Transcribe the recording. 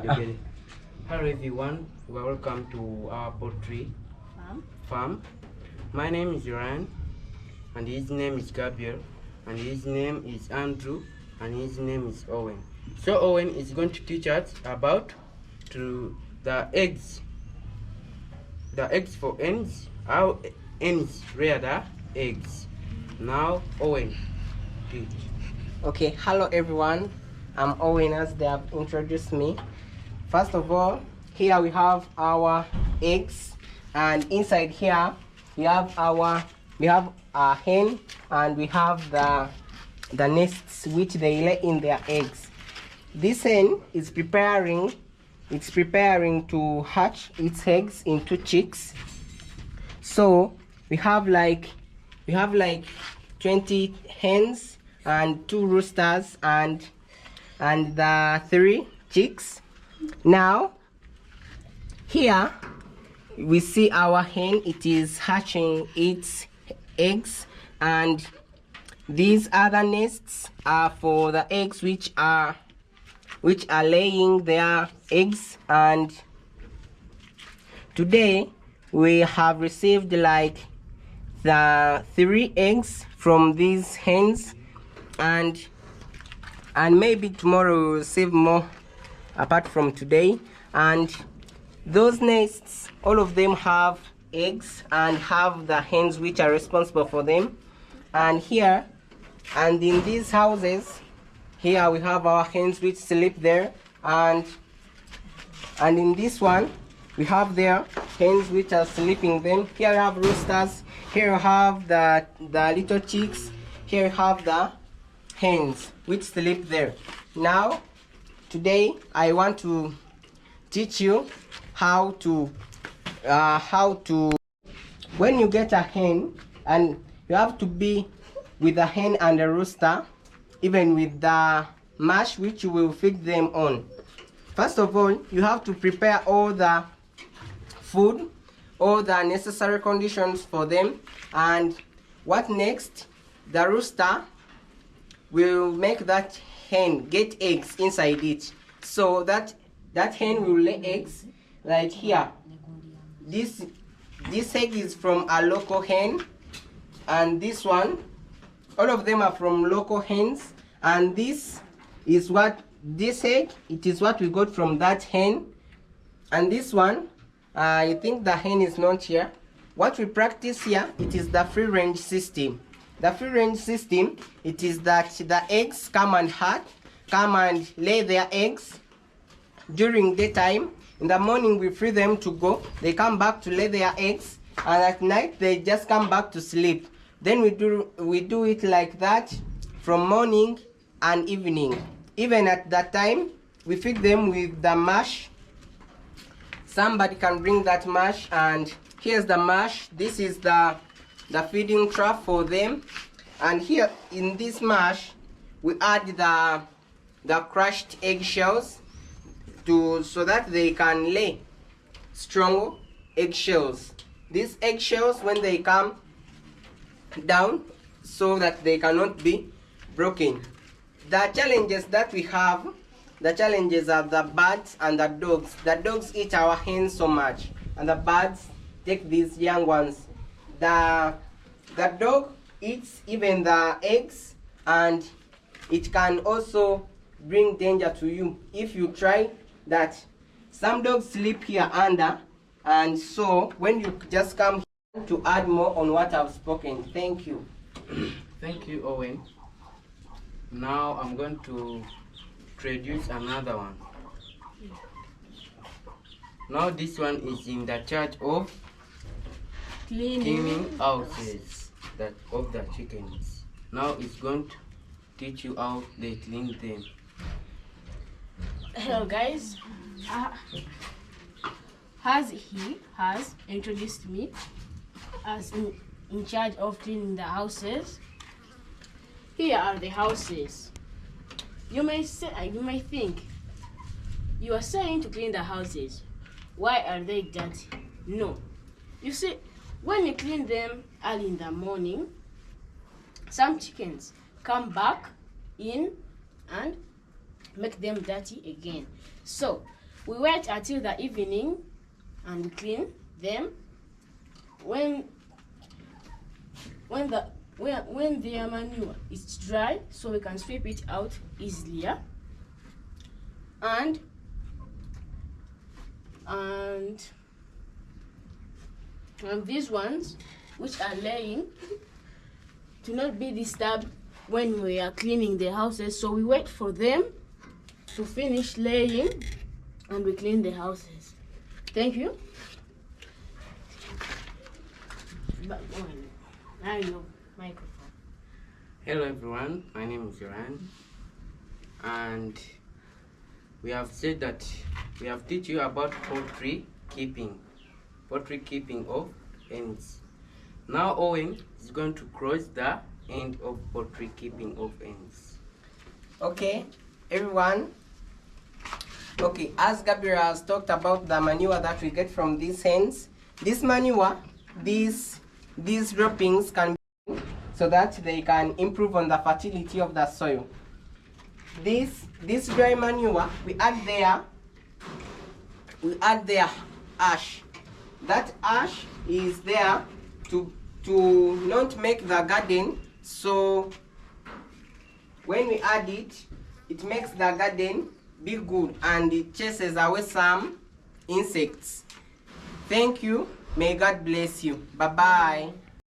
Okay. Hello everyone, welcome to our poultry farm. My name is Ryan, and his name is Gabriel, and his name is Andrew, and his name is Owen. So Owen is going to teach us about the eggs for hens, how hens rear the eggs. Now Owen, teach. Okay, hello everyone. I'm Owen, as they have introduced me. First of all, here we have our eggs, and inside here we have a hen, and we have the nests which they lay in their eggs. This hen is preparing to hatch its eggs into chicks. So we have like 20 hens and 2 roosters and the 3 chicks. Now here we see our hen. It is hatching its eggs, and these other nests are for the eggs which are laying their eggs. And today we have received like the 3 eggs from these hens, and maybe tomorrow we'll receive more apart from today. And those nests, all of them have eggs and have the hens which are responsible for them. And here and in these houses, here we have our hens which sleep there, and in this one we have their hens which are sleeping them. Here we have roosters, here we have the little chicks, here we have the hens which sleep there. Now today I want to teach you how to when you get a hen, and you have to be with a hen and a rooster, even with the mash which you will feed them on. First of all, you have to prepare all the food, all the necessary conditions for them. And what next? The rooster will make that hen get eggs inside it, so that hen will lay eggs like here. This egg is from a local hen, and this one, all of them are from local hens. And this egg, it is what we got from that hen. And this one, I think the hen is not here. What we practice here, it is the free range system. The free range system, it is that the eggs come and lay their eggs during daytime. In the morning we free them to go, they come back to lay their eggs, and at night they just come back to sleep. Then we do it like that from morning and evening. Even at that time we feed them with the mash. Somebody can bring that mash, and here's the mash. This is the feeding trough for them. And here in this mash we add the crushed eggshells so that they can lay strong eggshells. These eggshells, when they come down, so that they cannot be broken. The challenges that we have, the challenges are the birds and the dogs. The dogs eat our hens so much, and the birds take these young ones. The dog eats even the eggs, and it can also bring danger to you if you try that. Some dogs sleep here under, and so when you just come here to add more on what I've spoken. Thank you. Thank you, Owen. Now I'm going to introduce another one. Now this one is in the charge of cleaning houses of the chickens. Now it's going to teach you how they clean them. Hello guys, as he has introduced me as in charge of cleaning the houses. Here are the houses. You may think you are saying to clean the houses. Why are they dirty? No. You see, when you clean them early in the morning, some chickens come back in and make them dirty again. So We wait until the evening and we clean them. When their manure is dry, so we can sweep it out easily. Yeah? And these ones which are laying do not be disturbed when we are cleaning the houses, so we wait for them to finish laying and we clean the houses. Thank you. Now your microphone. Hello everyone, my name is Joran, and we have said that we have teach you about poultry keeping of hens. Now Owen is going to cross the end of poultry keeping of hens. Okay, everyone. Okay, as Gabriel has talked about the manure that we get from these hens, this manure, these droppings can be so that they can improve on the fertility of the soil. This dry manure, we add there ash. That ash is there to not make the garden, so when we add it, it makes the garden be good and it chases away some insects. Thank you. May God bless you. Bye-bye.